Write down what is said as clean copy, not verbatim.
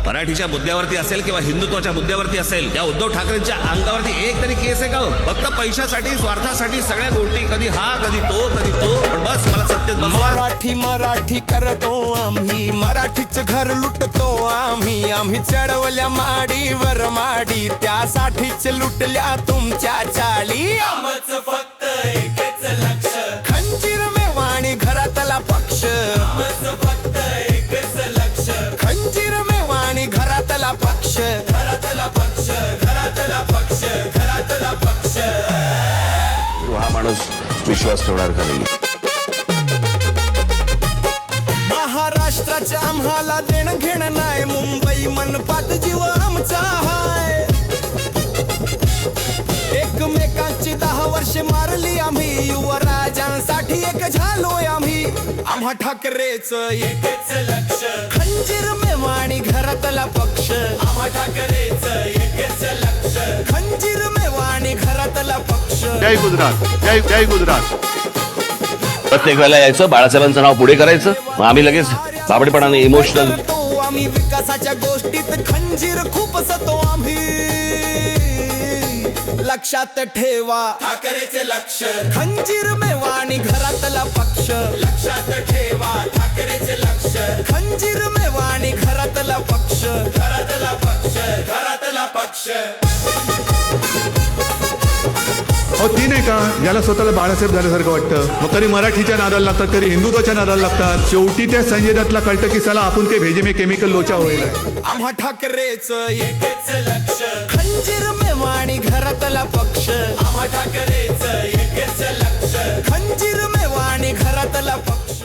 मराठीच्या मुद्द्यावरती असेल किंवा हिंदुत्वाच्या मुद्द्यावरती असेल, या उद्धव ठाकरेंच्या अंगावरती एक तरी केस आहे का हो? फक्त पैशासाठी, स्वार्थासाठी सगळ्या गोष्टी, कधी हा कधी तो कधी तो, पण बस मला सत्तेत बसवा. मराठी मराठी करतो आम्ही, मराठीच घर लुटतो आम्ही. आम्ही चढवल्या माडीवर माडी, त्यासाठीच लुटल्या तुमच्या चाली. आमचं फक्त एकच लक्ष, खंजीर मेवाणी घरातला पक्ष. आमचं फक्त एकच लक्ष, खंजीर मेवाणी घरातला पक्ष. घरातला पक्ष, घरातला पक्ष, घरातला पक्ष. हा माणूस विश्वास ठेवणार का नाही? महाराष्ट्राच्या आम्हाला देणं घेणं नाही, मुंबई मनपात जीव आमचा हाय. एकमेकांची 10 वर्षे मारली आम्ही, युवराजांसाठी एक झालोय आम्ही. आम्हा ठाकरेच एकच लक्ष, खंजीर मेवाणी घरातला पक्ष. आम्हा ठाकरेच एकच लक्ष, खंजीर मेवाणी घरातला पक्ष. जय गुजरात, जय जय गुजरात. प्रत्येक वेळेला यायचं, बाळासाहेबांचं नाव पुढे करायचं, मग आम्ही लगेच बाबडपणाने इमोशनल. आम्ही विकासाच्या गोष्टीत खंजीर खूप सतो आम्ही. लक्षात ठेवा ठाकरेचे लक्ष, खंजीर मेवाणी घरातला पक्ष. लक्षात ठेवा ठाकरेचे लक्ष, खंजीर मेवाणी घरातला पक्ष. घरातला पक्ष, घरातला पक्ष. हो ती नाही का, याला स्वतःला बाळासाहेब झाल्यासारखं वाटतं. मग कधी मराठीच्या नादाला लागतात, कधी हिंदुत्वाच्या नादाला लागतात. शेवटी त्या संजय दत्तला कळतं की साला आपण काही भेजे में केमिकल लोचा होईल. आम्हा ठाकरेच एकच लक्ष, खंजीर मेवाणी घरातला पक्ष. आम्हा ठाकरेच एकच लक्ष, खंजीर मेवाणी घरातला पक्ष.